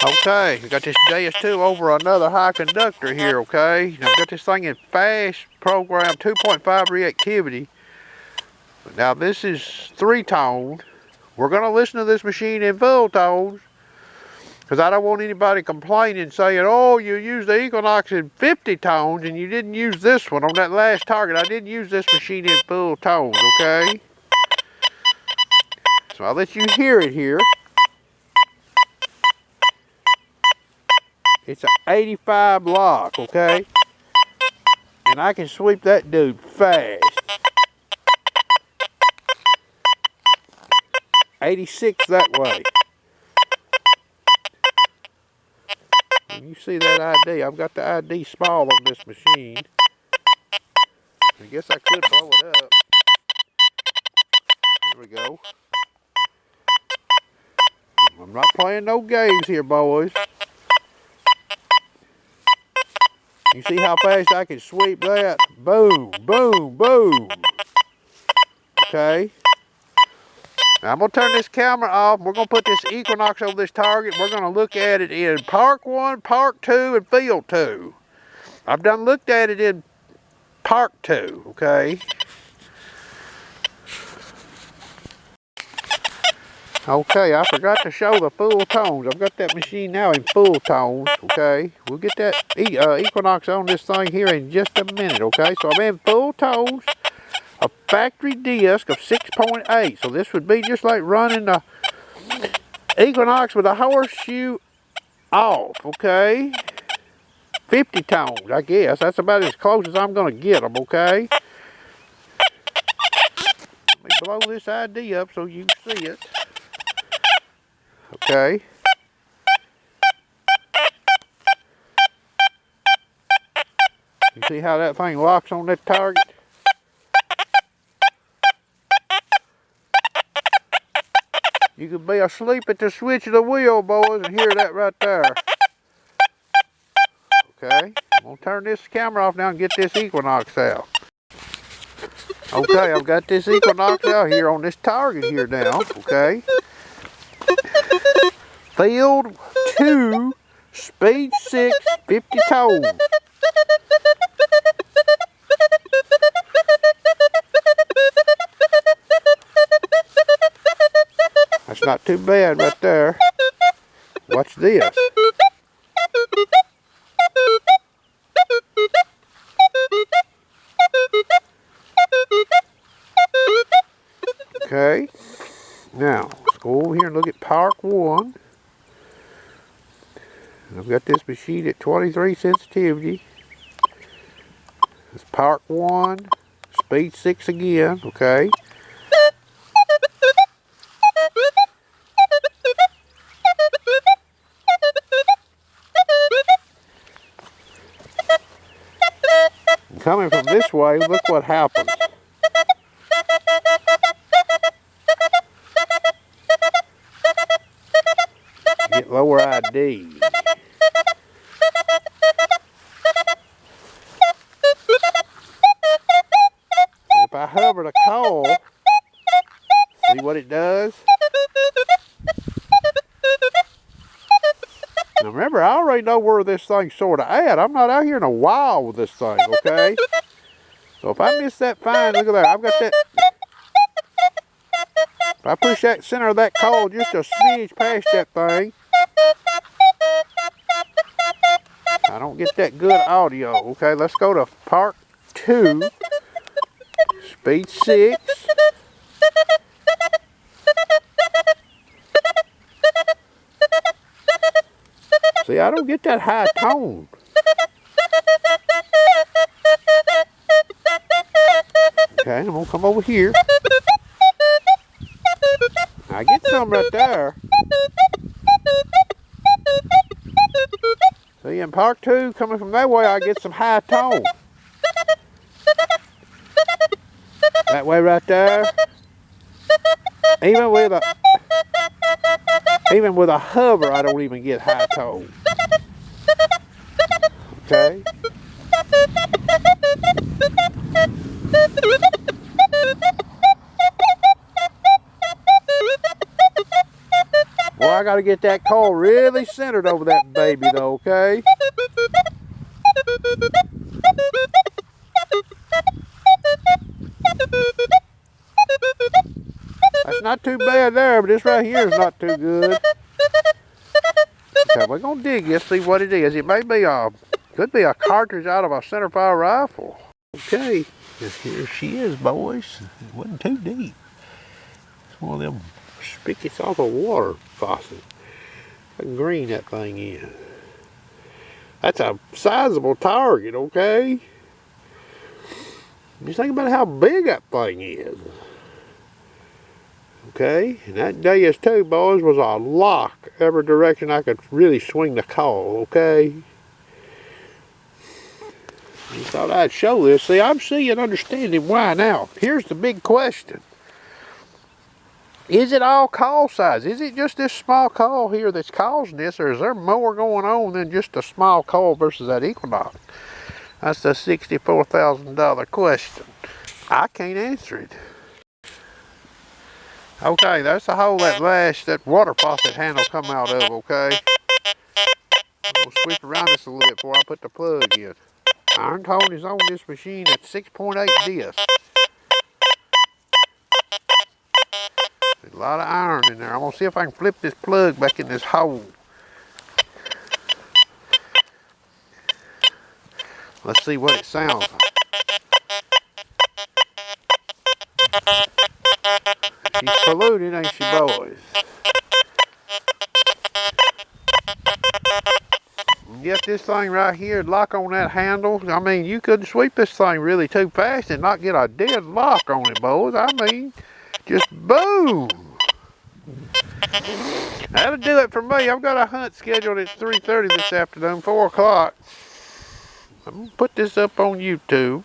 Okay, we got this JS2 over another high conductor here, okay? Now, I've got this thing in fast program 2.5 reactivity. Now, this is 3-tone. We're going to listen to this machine in full tones, because I don't want anybody complaining saying, oh, you used the Equinox in 50 tones and you didn't use this one on that last target. I didn't use this machine in full tones, okay? So I'll let you hear it here. It's an 85 lock, okay? And I can sweep that dude fast. 86 that way. And you see that ID. I've got the ID small on this machine. I guess I could blow it up. There we go. I'm not playing no games here, boys. You see how fast I can sweep that? Boom, boom, boom. Okay. Now I'm going to turn this camera off. We're going to put this Equinox on this target. We're going to look at it in Park 1, Park 2, and Field 2. I've done looked at it in Park 2, okay? Okay, I forgot to show the full tones. I've got that machine now in full tones, okay? We'll get that Equinox on this thing here in just a minute, okay? So I'm in full tones, a factory disc of 6.8. So this would be just like running the Equinox with a horseshoe off, okay? 50 tones, I guess. That's about as close as I'm going to get them, okay? Let me blow this ID up so you can see it. Okay. You see how that thing locks on that target? You could be asleep at the switch of the wheel, boys, and hear that right there. Okay. I'm going to turn this camera off now and get this Equinox out. Okay, I've got this Equinox out here on this target here now, okay? Field 2, speed 6, 50 tone. That's not too bad right there. Watch this. Okay, now let's go over here and look at Park 1. I've got this machine at 23 sensitivity. It's Park 1, speed 6 again, okay. Coming from this way, look what happens. Get lower ID. If I hover the call, see what it does? Now remember, I already know where this thing's sort of at. I'm not out here in a while with this thing, okay? So if I miss that fine, look at that. I've got that. If I push that center of that call just a smidge past that thing, I don't get that good audio. Okay, let's go to Park 2, speed 6. See, I don't get that high tone. Okay, I'm going to come over here. I get some right there. See, in Park 2, coming from that way, I get some high tone. That way right there. Even with a hover, I don't even get high tone. Okay. Boy, I gotta get that coil really centered over that baby though, okay? That's not too bad there, but this right here is not too good. Okay, we're gonna dig this, see what it is. It may be could be a cartridge out of a centerfire rifle. Okay, here she is, boys. It wasn't too deep. It's one of them spigots off a water faucet. How green that thing is. That's a sizable target, okay? Just think about how big that thing is. Okay, and that Deus too, boys, was a lock every direction I could really swing the call, okay? Just thought I'd show this. See, I'm seeing and understanding why now. Here's the big question. Is it all call size? Is it just this small call here that's causing this, or is there more going on than just a small call versus that Equinox? That's the $64,000 question. I can't answer it. Okay, that's the hole that water faucet handle come out of, okay? I'm gonna switch around this a little bit before I put the plug in. Iron tone is on this machine at 6.8 disc. There's a lot of iron in there. I'm gonna see if I can flip this plug back in this hole. Let's see what it sounds like. She's polluted, ain't she, boys? Get this thing right here, lock on that handle. I mean, you couldn't sweep this thing really too fast and not get a dead lock on it, boys. I mean, just boom. That'll do it for me. I've got a hunt scheduled at 3:30 this afternoon, 4 o'clock. I'm gonna put this up on YouTube.